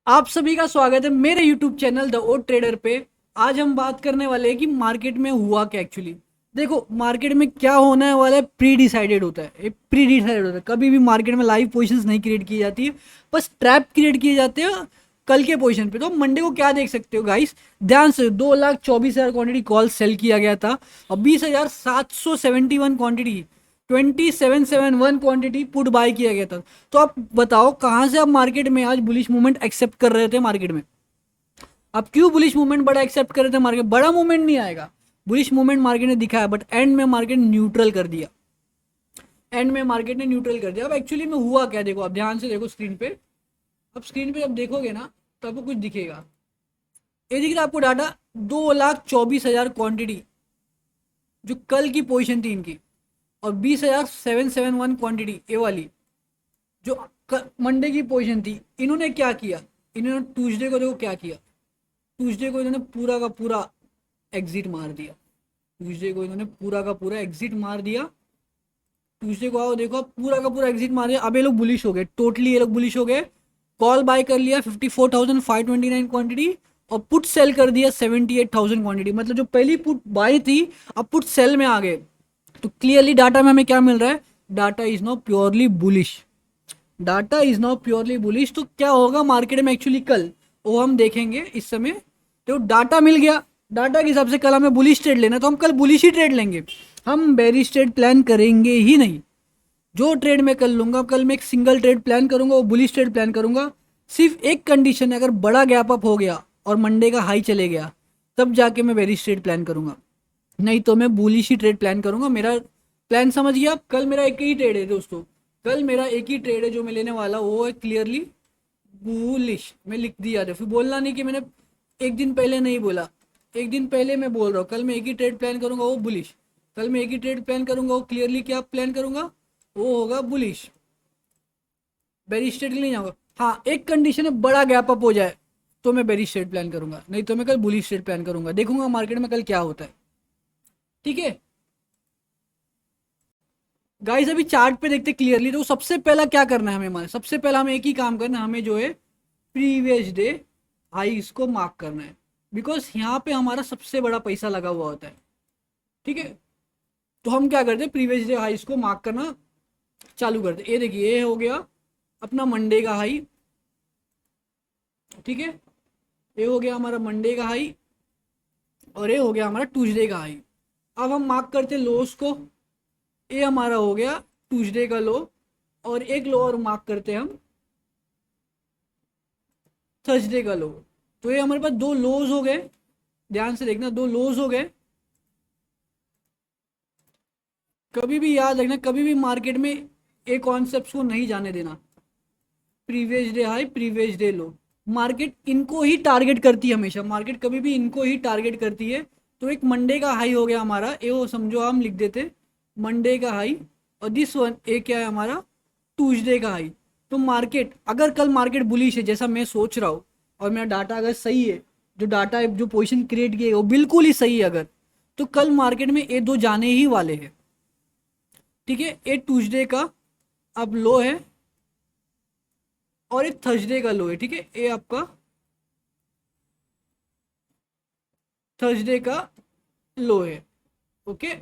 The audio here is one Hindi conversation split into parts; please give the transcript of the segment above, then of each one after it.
आप सभी का स्वागत है मेरे YouTube channel the odd trader पे। आज हम बात करने वाले हैं कि मार्केट में हुआ क्या एक्चुअली। देखो, मार्केट में क्या होने वाला है प्री डिसाइडेड होता है, ये प्री डिसाइडेड होता है। कभी भी मार्केट में लाइव पोजीशंस नहीं क्रिएट की जाती है, बस ट्रैप क्रिएट किए जाते हैं कल के पोजीशन पे। तो मंडे को क्या देख सकते हो गाइस, ध्यान से 2,24,000 क्वांटिटी कॉल सेल किया गया था और 20,771 क्वांटिटी 2771 क्वांटिटी पुट बाय किया गया था। तो आप बताओ कहाँ से आप मार्केट में आज बुलिश मूवमेंट एक्सेप्ट कर रहे थे मार्केट में। आप क्यों बुलिश मूवमेंट बड़ा एक्सेप्ट कर रहे थे मार्केट? बड़ा मूवमेंट नहीं आएगा, बुलिश मूवमेंट मार्केट ने दिखाया, बट एंड में मार्केट न्यूट्रल कर दिया। एंड में मार्केट ने न्यूट्रल कर दिया। अब एक्चुअली में हुआ क्या, देखो आप ध्यान से देखो स्क्रीन पे। अब स्क्रीन पे जब देखोगे ना तो आपको कुछ दिखेगा। ये दिख रहा है आपको डाटा, 2,24,000 क्वांटिटी जो कल की पोजिशन थी इनकी, और 20,771 क्वांटिटी ए वाली जो मंडे की पोजीशन थी। इन्होंने क्या किया, इन्होंने ट्यूसडे को देखो क्या किया। ट्यूसडे को इन्होंने पूरा का पूरा एग्जिट मार दिया। ट्यूसडे को इन्होंने पूरा का पूरा एग्जिट मार दिया। ट्यूसडे को आओ देखो, पूरा का पूरा एग्जिट मार दिया। अब ये लोग बुलिश हो गए, टोटली ये लोग बुलिश हो गए। कॉल बाय कर लिया 54,529 क्वांटिटी और पुट सेल कर दिया 78,000 क्वांटिटी। मतलब जो पहली पुट बाय थी अब पुट सेल में आ गए। तो क्लियरली डाटा में हमें क्या मिल रहा है, data is now purely bullish. Data is now purely bullish. तो क्या होगा मार्केट में एक्चुअली कल, वो हम देखेंगे इस समय। तो डाटा मिल गया, डाटा के हिसाब से कल हमें बुलिश ट्रेड लेना, तो हम कल बुलिश ही ट्रेड लेंगे, हम बेरिश ट्रेड प्लान करेंगे ही नहीं। जो ट्रेड मैं कल लूंगा, कल मैं एक सिंगल ट्रेड प्लान करूंगा, वो बुलिश ट्रेड प्लान करूंगा। सिर्फ एक कंडीशन है, अगर बड़ा गैप अप हो गया और मंडे का हाई चले गया तब जाके मैं बेरिश ट्रेड प्लान करूंगा, नहीं तो मैं बुलिश ही ट्रेड प्लान करूंगा। मेरा प्लान समझ गया आप? कल मेरा एक ही ट्रेड है दोस्तों, कल मेरा एक ही ट्रेड है जो मैं लेने वाला, वो है क्लियरली बुलिश। मैं लिख दिया था, फिर बोलना नहीं कि मैंने एक दिन पहले नहीं बोला। एक दिन पहले मैं बोल रहा हूँ कल मैं एक ही ट्रेड प्लान करूंगा, वो बुलिश। कल मैं एक ही ट्रेड प्लान करूंगा, वो क्लियरली क्या प्लान करूंगा, वो होगा बुलिश। बेरिश ट्रेड नहीं जाऊंगा। हाँ, एक कंडीशन है, बड़ा गैप अप हो जाए तो मैं बेरिश ट्रेड प्लान करूंगा, नहीं तो मैं कल बुलिश ट्रेड प्लान करूंगा। देखूंगा मार्केट में कल क्या होता है, ठीक है गाइस। अभी चार्ट पे देखते क्लियरली। तो सबसे पहला क्या करना है हमें, हमारे सबसे पहला हमें एक ही काम करना है, हमें जो है प्रीवियस डे हाईस को मार्क करना है, बिकॉज यहाँ पे हमारा सबसे बड़ा पैसा लगा हुआ होता है, ठीक है। तो हम क्या करते हैं, प्रीवियस डे हाईस को मार्क करना चालू करते। ये देखिए, ये हो गया अपना मंडे का हाई, ठीक है। ये हो गया हमारा मंडे का हाई और ये हो गया हमारा ट्यूसडे का हाई। अब हम मार्क करते लोस को। ये हमारा हो गया ट्यूसडे का लो, और एक लो और मार्क करते हैं हम थर्सडे का लो। तो ये हमारे पास दो लोज हो गए, ध्यान से देखना, दो लोज हो गए। कभी भी याद रखना, कभी भी मार्केट में एक कॉन्सेप्ट को नहीं जाने देना, previous day high previous day लो। मार्केट इनको ही टारगेट करती है हमेशा, मार्केट कभी भी इनको ही टारगेट करती है। तो एक मंडे का हाई हो गया हमारा, ये वो समझो हम लिख देते मंडे का हाई, और दिस वन ए क्या है हमारा, ट्यूसडे का हाई। तो मार्केट अगर कल मार्केट बुलिश है जैसा मैं सोच रहा हूँ, और मेरा डाटा अगर सही है, जो डाटा जो पोजीशन क्रिएट किए वो बिल्कुल ही सही है अगर, तो कल मार्केट में ये दो जाने ही वाले हैं, ठीक है। ये ट्यूसडे का अब लो है और एक थर्सडे का लो है, ठीक है। ये आपका थर्सडे का लो है, ओके।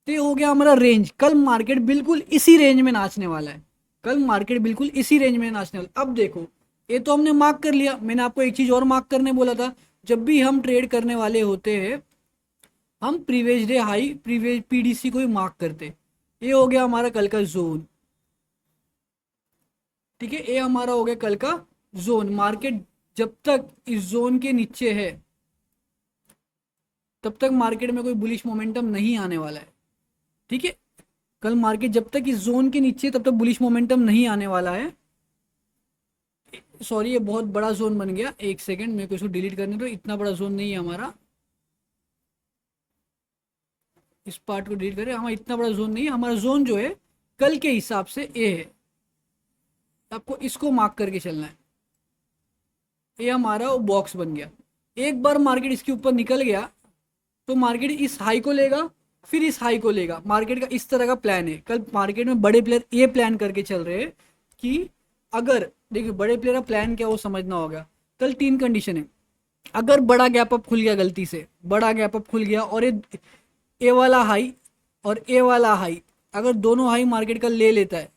तो ये हो गया हमारा रेंज। कल मार्केट बिल्कुल इसी रेंज में नाचने वाला है, कल मार्केट बिल्कुल इसी रेंज में नाचने वाला। अब देखो, ये तो हमने मार्क कर लिया। मैंने आपको एक चीज और मार्क करने बोला था, जब भी हम ट्रेड करने वाले होते हैं हम previous day high previous PDC को ही मार्क करते। ये हो गया हमारा कल का जोन, ठीक है। ये हमारा हो गया कल का जोन। मार्केट जब तक इस जोन के नीचे है तब तक मार्केट में कोई बुलिश मोमेंटम नहीं आने वाला है, ठीक है। कल मार्केट जब तक इस जोन के नीचे तब तक बुलिश मोमेंटम नहीं आने वाला है। सॉरी, ये बहुत बड़ा जोन बन गया, एक सेकंड मेरे को इसको डिलीट करने दो। इतना बड़ा जोन नहीं है हमारा, इस पार्ट को डिलीट करें। हमारा इतना बड़ा जोन नहीं है, हमारा जोन जो है कल के हिसाब से ए है। आपको इसको मार्क करके चलना है। ये हमारा वो बॉक्स बन गया। एक बार मार्केट इसके ऊपर निकल गया तो मार्केट इस हाई को लेगा, फिर इस हाई को लेगा। मार्केट का इस तरह का प्लान है। कल मार्केट में बड़े प्लेयर ये प्लान करके चल रहे हैं कि अगर देखिए बड़े प्लेयर का प्लान क्या वो समझना होगा। कल 3 कंडीशन है। अगर बड़ा गैप अप खुल गया, गलती से बड़ा गैप अप खुल गया और ये ए वाला हाई और ए वाला हाई, अगर दोनों हाई मार्केट का ले लेता है,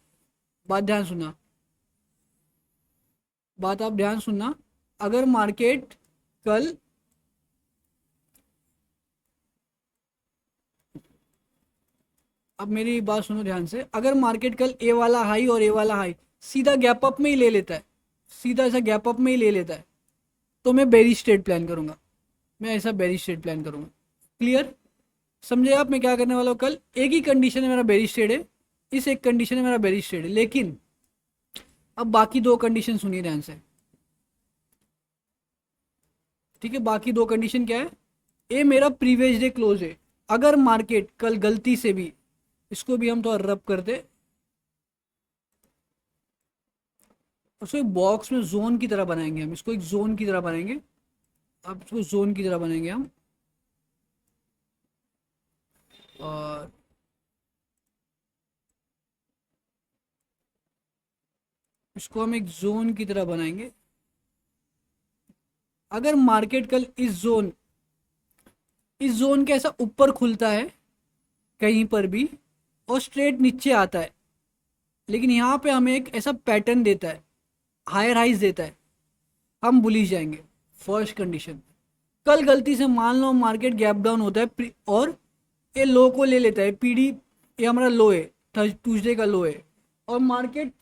बात ध्यान सुनना, बात आप ध्यान सुनना, अगर मार्केट कल, अब मेरी बात सुनो ध्यान से, अगर मार्केट कल ए वाला हाई और ए वाला हाई सीधा गैप अप में ही ले लेता है, सीधा ऐसा गैप अप में ही ले लेता है, तो मैं बेरिश ट्रेड प्लान करूंगा, मैं ऐसा बेरिश ट्रेड प्लान करूंगा। क्लियर? समझे आप मैं क्या करने वाला हूँ? कल एक ही कंडीशन है मेरा बेरिश ट्रेड है, इस एक कंडीशन है मेरा बेरिश ट्रेड है, लेकिन अब बाकी दो कंडीशन सुनिए ध्यान से। ठीक है, बाकी दो कंडीशन क्या है? ए मेरा प्रीवियस डे क्लोज है, अगर मार्केट कल गलती से भी, इसको भी हम तो रब करते, उसको एक बॉक्स में जोन की तरह बनाएंगे हम, इसको एक जोन की तरह बनाएंगे, अब इसको जोन की तरह बनाएंगे हम, और इसको हम एक जोन की तरह बनाएंगे। अगर मार्केट कल इस जोन के ऐसा ऊपर खुलता है कहीं पर भी और स्ट्रेट नीचे आता है, लेकिन यहाँ पे हमें एक ऐसा पैटर्न देता है, हायर हाइज देता है, हम बुलिश जाएंगे। फर्स्ट कंडीशन, कल गलती से मान लो मार्केट गैप डाउन होता है और ये लो को ले लेता है, पीडी ये हमारा लो है, ट्यूसडे का लो है, और मार्केट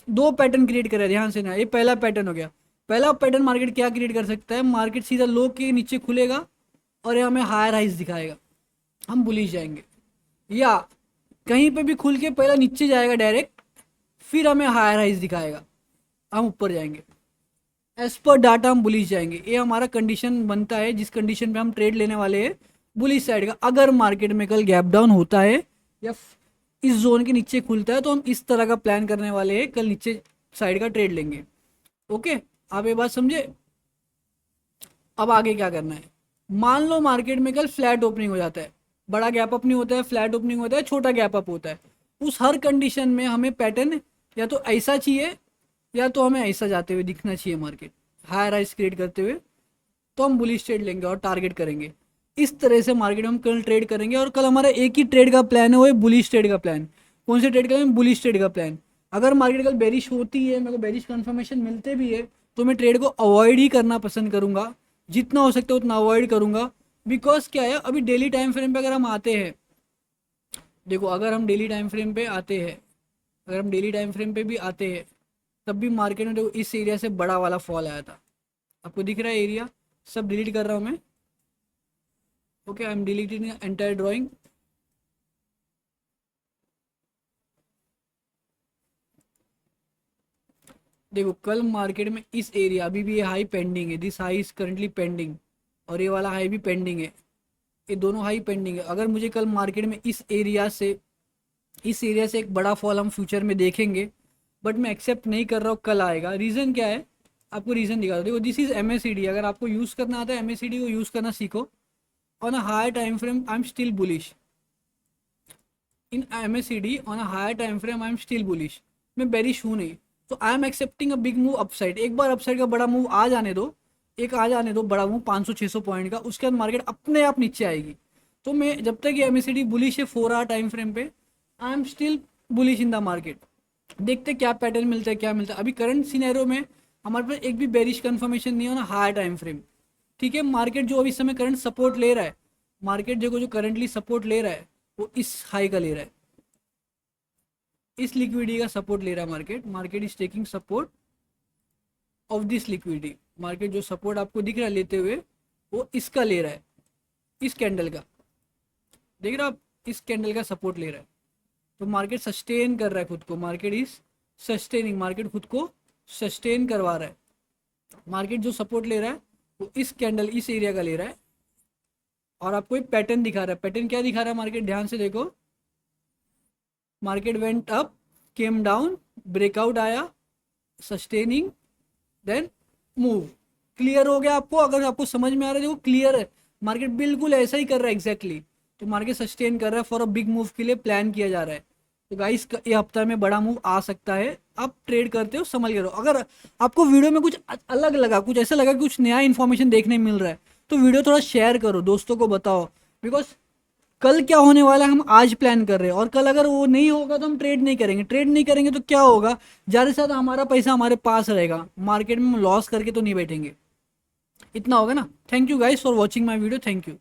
दो पैटर्न क्रिएट कर रहा है, ध्यान से ना, ये पहला पैटर्न हो गया। पहला पैटर्न मार्केट क्या क्रिएट कर सकता है? मार्केट सीधा लो के नीचे खुलेगा और ये हमें हायर हाइज दिखाएगा, हम बुलिश जाएंगे। या कहीं पे भी खुल के पहला नीचे जाएगा डायरेक्ट, फिर हमें हायर हाइज दिखाएगा, हम ऊपर जाएंगे। एज पर डाटा हम बुलिश जाएंगे, ये हमारा कंडीशन बनता है जिस कंडीशन पे हम ट्रेड लेने वाले हैं बुलिश साइड का। अगर मार्केट में कल गैप डाउन होता है या इस जोन के नीचे खुलता है तो हम इस तरह का प्लान करने वाले हैं, कल नीचे साइड का ट्रेड लेंगे। ओके, आप ये बात समझे? अब आगे क्या करना है? मान लो मार्केट में कल फ्लैट ओपनिंग हो जाता है, बड़ा गैप अप नहीं होता है, फ्लैट ओपनिंग होता है, छोटा गैप अप होता है, उस हर कंडीशन में हमें पैटर्न या तो ऐसा चाहिए या तो हमें ऐसा जाते हुए दिखना चाहिए मार्केट, हायर हाइज क्रिएट करते हुए, तो हम बुलिश ट्रेड लेंगे और टारगेट करेंगे। इस तरह से मार्केट में हम कल ट्रेड करेंगे, और कल हमारा एक ही ट्रेड का प्लान है, वो है बुलिश ट्रेड का प्लान। कौन से ट्रेड का? बुलिश ट्रेड का प्लान। अगर मार्केट कल बेरिश होती है, मेरे को बेरिश कंफर्मेशन मिलते भी है, तो मैं ट्रेड को अवॉइड ही करना पसंद करूंगा, जितना हो सकता है उतना अवॉइड करूंगा। बिकॉज क्या है, अभी डेली टाइम फ्रेम पे अगर हम आते हैं, देखो अगर हम डेली टाइम फ्रेम पे आते हैं, अगर हम डेली टाइम फ्रेम पे भी आते हैं, तब भी मार्केट में देखो इस एरिया से बड़ा वाला फॉल आया था, आपको दिख रहा है एरिया? सब डिलीट कर रहा हूँ मैं। Okay, I am deleting entire drawing. देखो कल मार्केट में इस एरिया, अभी भी ये हाई पेंडिंग है, this high is currently pending, और ये वाला हाई भी पेंडिंग है, ये दोनों हाई पेंडिंग है। अगर मुझे कल मार्केट में इस एरिया से एक बड़ा फॉल हम फ्यूचर में देखेंगे, बट मैं एक्सेप्ट नहीं कर रहा हूँ, कल आएगा। रीज़न क्या है? आपको रीज़न दिखा दो। देखो दिस इज MACD, अगर आपको यूज़ करना आता है MACD को यूज़ करना सीखो। On a higher time frame I am still bullish, in MACD on a higher time frame I am still bullish, मैं बेरिश हूँ नहीं, तो I am accepting a big move upside. एक बार अपसाइड का बड़ा मूव आ जाने दो, एक आ जाने दो बड़ा मूव 500-600 पॉइंट का, उसके बाद मार्केट अपने आप नीचे आएगी। तो मैं जब तक ये MACD बुलिश है 4 आवर टाइम फ्रेम पे, आई am still bullish in the market. देखते क्या पैटर्न मिलता है, क्या मिलता है। अभी करंट सिनेरियो में हमारे पास एक भी बेरिश कंफर्मेशन नहीं हो ना हायर टाइम फ्रेम। ठीक है, मार्केट जो अभी इस समय करंट सपोर्ट ले रहा है, मार्केट देखो जो करंटली सपोर्ट ले रहा है वो इस हाई का ले रहा है, इस लिक्विडिटी का सपोर्ट ले रहा है market. Market is taking support of this liquidity. Market जो सपोर्ट आपको दिख रहा है लेते हुए, वो इसका ले रहा है, इस कैंडल का, देख रहे हो आप, इस कैंडल का सपोर्ट ले रहा है। तो मार्केट सस्टेन कर रहा है खुद को, मार्केट इज सस्टेनिंग, मार्केट खुद को सस्टेन करवा रहा है। मार्केट जो सपोर्ट ले रहा है वो इस कैंडल, इस एरिया का ले रहा है, और आपको एक पैटर्न दिखा रहा है। पैटर्न क्या दिखा रहा है मार्केट? ध्यान से देखो, market went up, came down, breakout आया, सस्टेनिंग, देन मूव। क्लियर हो गया आपको? अगर आपको समझ में आ रहा है, देखो क्लियर है, मार्केट बिल्कुल ऐसा ही कर रहा है एग्जैक्टली। तो मार्केट सस्टेन कर रहा है, फॉर अ बिग मूव के लिए प्लान किया जा रहा है। तो गाइस ये हफ्ता में बड़ा मूव आ सकता है, आप ट्रेड करते हो संभल के रहो। अगर आपको वीडियो में कुछ अलग लगा, कुछ ऐसा लगा कि कुछ नया इन्फॉर्मेशन देखने मिल रहा है, तो वीडियो थोड़ा शेयर करो, दोस्तों को बताओ। बिकॉज कल क्या होने वाला है हम आज प्लान कर रहे हैं, और कल अगर वो नहीं होगा तो हम ट्रेड नहीं करेंगे। ट्रेड नहीं करेंगे तो क्या होगा, ज़्यादा से ज़्यादा हमारा पैसा हमारे पास रहेगा, मार्केट में हम लॉस करके तो नहीं बैठेंगे। इतना होगा ना। Thank you guys for watching my video, thank you.